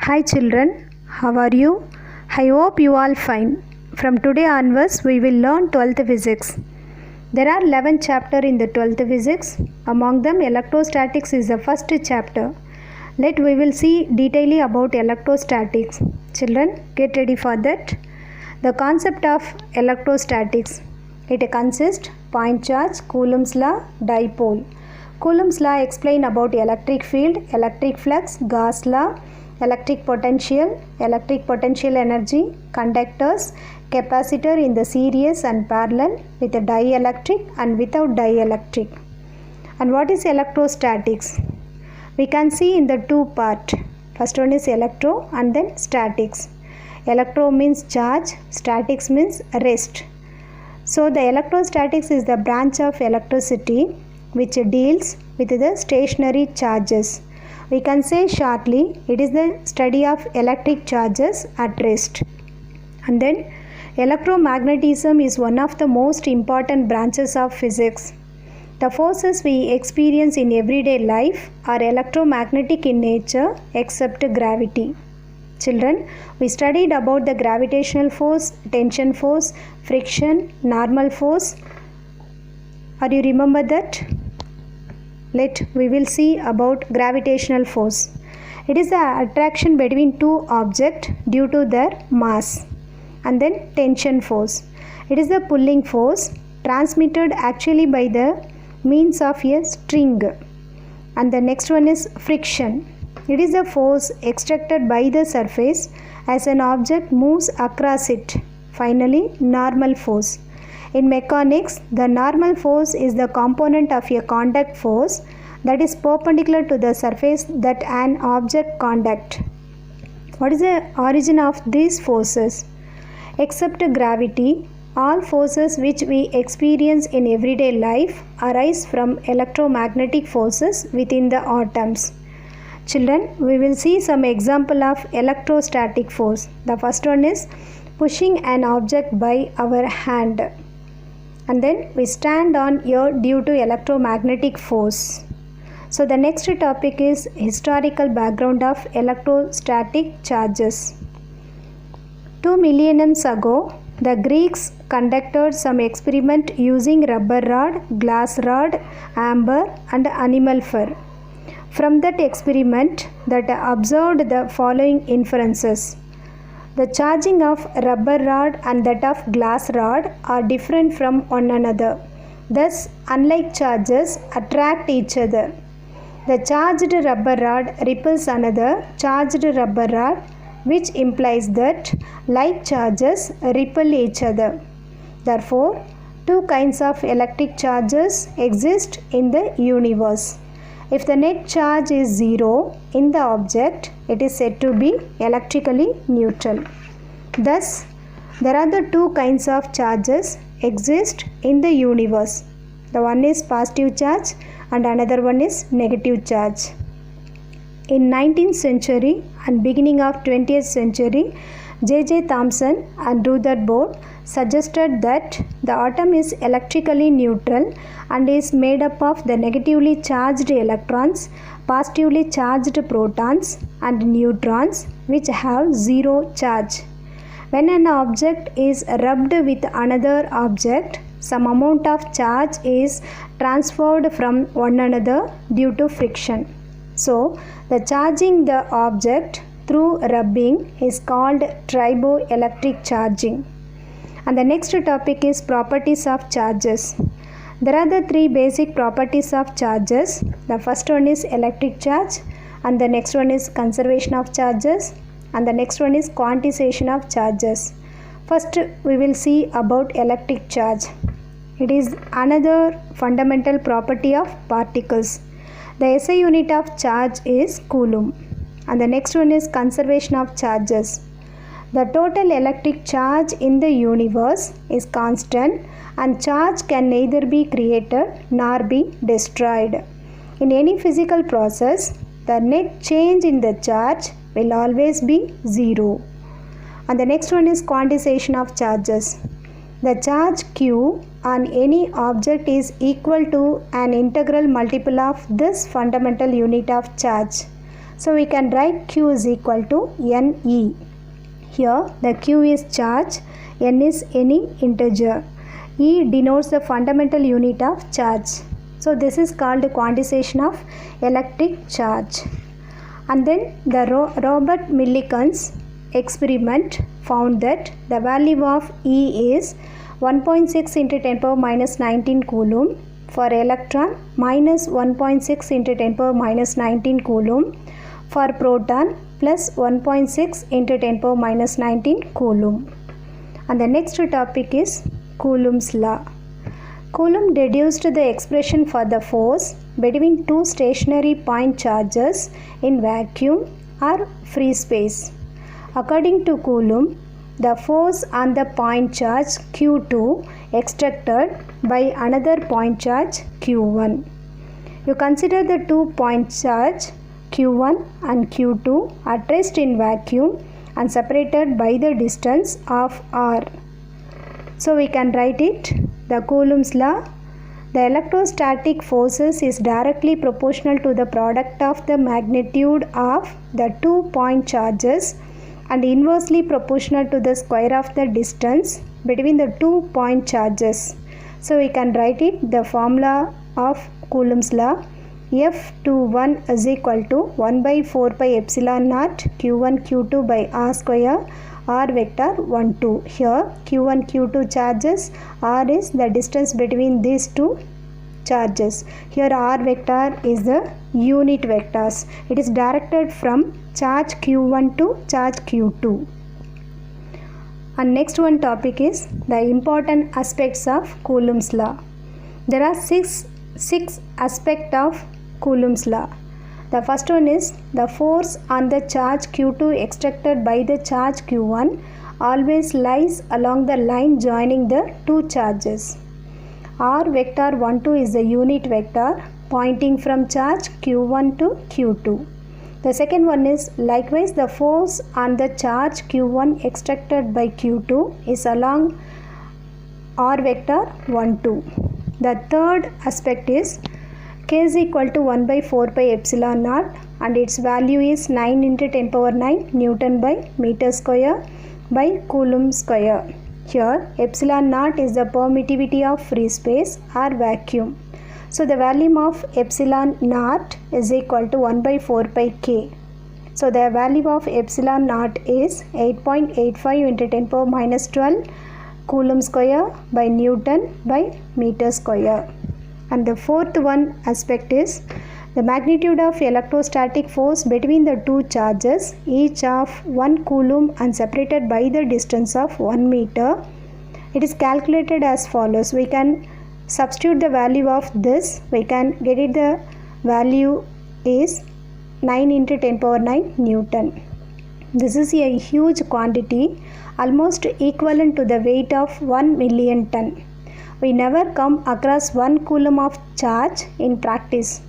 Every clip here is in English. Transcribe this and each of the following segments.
Hi children, how are you? I hope you all fine. From today onwards we will learn 12th physics. There are 11 chapters in the 12th physics. Among them electrostatics is the first chapter. We will see detailing about electrostatics. Children, get ready for that. The concept of electrostatics. It consists point charge, Coulomb's law, dipole. Coulomb's law explain about electric field, electric flux, Gauss law, electric potential energy, conductors, capacitor in the series and parallel with a dielectric and without dielectric. And what is electrostatics? We can see in the two part. First one is electro and then statics. Electro means charge, statics means rest. So the electrostatics is the branch of electricity which deals with the stationary charges. We can say shortly, it is the study of electric charges at rest. And then electromagnetism is one of the most important branches of physics. The forces we experience in everyday life are electromagnetic in nature except gravity. Children, we studied about the gravitational force, tension force, friction, normal force. Are you remember that? We will see about gravitational force. It is the attraction between two objects due to their mass. And then tension force. It is the pulling force transmitted actually by the means of a string. And the next one is friction. It is the force extracted by the surface as an object moves across it. Finally, normal force. In mechanics, the normal force is the component of a contact force that is perpendicular to the surface that an object contact. What is the origin of these forces? Except gravity, all forces which we experience in everyday life arise from electromagnetic forces within the atoms. Children, we will see some example of electrostatic force. The first one is pushing an object by our hand. And then we stand on air due to electromagnetic force. So the next topic is historical background of electrostatic charges. 2 millennia ago, the Greeks conducted some experiment using rubber rod, glass rod, amber and animal fur. From that experiment, that observed the following inferences. The charging of rubber rod and that of glass rod are different from one another. Thus, unlike charges attract each other. The charged rubber rod repels another charged rubber rod, which implies that like charges repel each other. Therefore, two kinds of electric charges exist in the universe. If the net charge is zero in the object, it is said to be electrically neutral. Thus, there are the two kinds of charges exist in the universe. The one is positive charge and another one is negative charge. In 19th century and beginning of 20th century, J.J. Thomson and Rutherford suggested that the atom is electrically neutral and is made up of the negatively charged electrons, positively charged protons and neutrons which have zero charge. When an object is rubbed with another object, some amount of charge is transferred from one another due to friction. So, the charging the object through rubbing is called triboelectric charging. And the next topic is properties of charges. There are the three basic properties of charges. The first one is electric charge, and the next one is conservation of charges, and the next one is quantization of charges. First, we will see about electric charge. It is another fundamental property of particles. The SI unit of charge is Coulomb. And the next one is conservation of charges. The total electric charge in the universe is constant and charge can neither be created nor be destroyed. In any physical process, the net change in the charge will always be zero. And the next one is quantization of charges. The charge Q on any object is equal to an integral multiple of this fundamental unit of charge. So we can write Q is equal to Ne. Here the Q is charge, N is any integer. E denotes the fundamental unit of charge. So this is called quantization of electric charge. And then the Robert Millikan's experiment found that the value of E is 1.6 into 10 power minus 19 coulomb for electron, minus 1.6 into 10 power minus 19 coulomb for proton, plus 1.6 into 10 power minus 19 coulomb. And the next topic is Coulomb's law. Coulomb deduced the expression for the force between two stationary point charges in vacuum or free space. According to Coulomb, the force on the point charge Q2 extracted by another point charge Q1. You consider the two point charge Q1 and Q2 at rest in vacuum and separated by the distance of r. So we can write it, the Coulomb's law. The electrostatic forces is directly proportional to the product of the magnitude of the 2 point charges and inversely proportional to the square of the distance between the 2 point charges. So we can write it, the formula of Coulomb's law. F21 is equal to 1 by 4 pi epsilon naught Q1 Q2 by r square r vector 1 2. Here Q1 Q2 charges, r is the distance between these two charges. Here r vector is the unit vectors. It is directed from charge Q1 to charge Q2. And next one topic is the important aspects of Coulomb's law. There are six aspects of Coulomb's law. The first one is the force on the charge Q2 extracted by the charge Q1 always lies along the line joining the two charges. R vector 1 2 is the unit vector pointing from charge Q1 to Q2. The second one is likewise the force on the charge Q1 extracted by Q2 is along R vector 1 2. The third aspect is K is equal to 1 by 4 pi epsilon naught and its value is 9 into 10 power 9 Newton by meter square by Coulomb square. Here epsilon naught is the permittivity of free space or vacuum. So the value of epsilon naught is equal to 1 by 4 pi K. So the value of epsilon naught is 8.85 into 10 power minus 12 Coulomb square by Newton by meter square. And the fourth one aspect is the magnitude of electrostatic force between the two charges, each of 1 coulomb and separated by the distance of 1 meter. It is calculated as follows. We can substitute the value of this. We can get it, the value is 9 into 10 power 9 Newton. This is a huge quantity, almost equivalent to the weight of 1 million ton. We never come across 1 coulomb of charge in practice.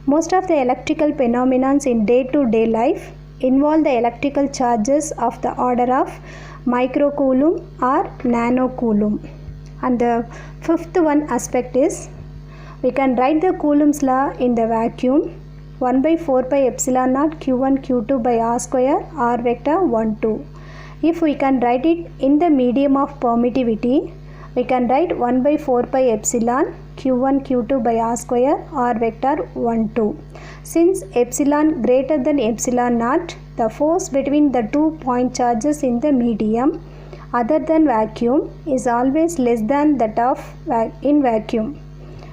Most of the electrical phenomena in day-to-day life involve the electrical charges of the order of microcoulomb or nanocoulomb. And the fifth one aspect is we can write the Coulomb's law in the vacuum 1 by 4 pi epsilon naught Q1 Q2 by r square r vector 1 2. If we can write it in the medium of permittivity, we can write 1 by 4 pi epsilon Q1 Q2 by r square r vector 1 2. Since epsilon greater than epsilon naught, the force between the 2 point charges in the medium other than vacuum is always less than that of in vacuum.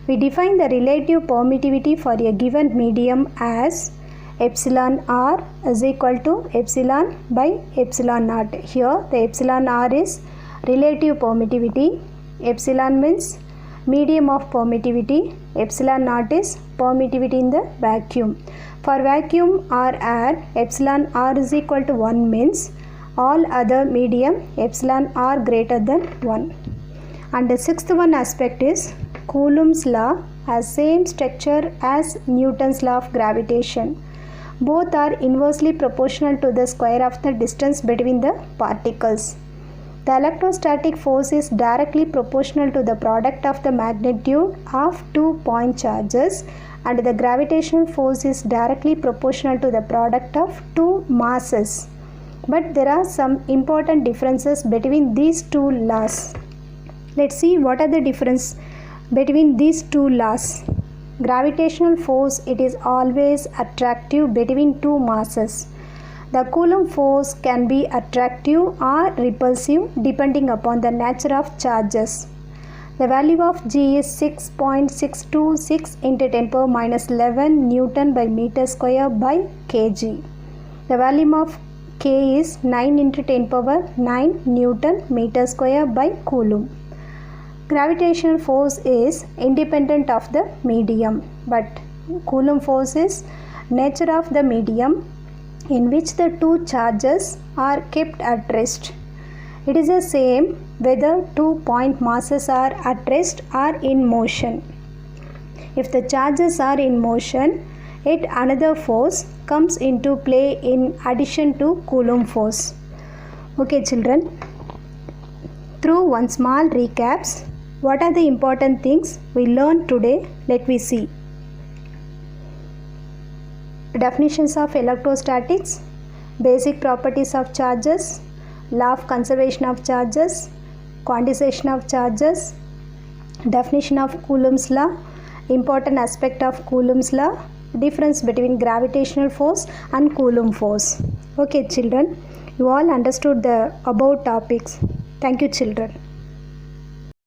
We define the relative permittivity for a given medium as epsilon r is equal to epsilon by epsilon naught. Here the epsilon r is relative permittivity. Epsilon means medium of permittivity. Epsilon naught is permittivity in the vacuum. For vacuum or air, epsilon r is equal to 1 means all other medium epsilon r greater than 1. And the sixth one aspect is Coulomb's law has same structure as Newton's law of gravitation. Both are inversely proportional to the square of the distance between the particles. The electrostatic force is directly proportional to the product of the magnitude of 2 point charges and the gravitational force is directly proportional to the product of two masses. But there are some important differences between these two laws. Let's see what are the difference between these two laws. Gravitational force, it is always attractive between two masses. The Coulomb force can be attractive or repulsive depending upon the nature of charges. The value of G is 6.626 into 10 power minus 11 Newton by meter square by kg. The volume of K is 9 into 10 power 9 Newton meter square by Coulomb. Gravitational force is independent of the medium, but Coulomb force is nature of the medium in which the two charges are kept at rest. It is the same whether two point masses are at rest or in motion. If the charges are in motion, yet another force comes into play in addition to Coulomb force. Okay children, through one small recaps, what are the important things we learned today? Let me see. Definitions of electrostatics, basic properties of charges, law of conservation of charges, quantization of charges, definition of Coulomb's law, important aspect of Coulomb's law, difference between gravitational force and Coulomb force. Okay children, you all understood the above topics. Thank you children.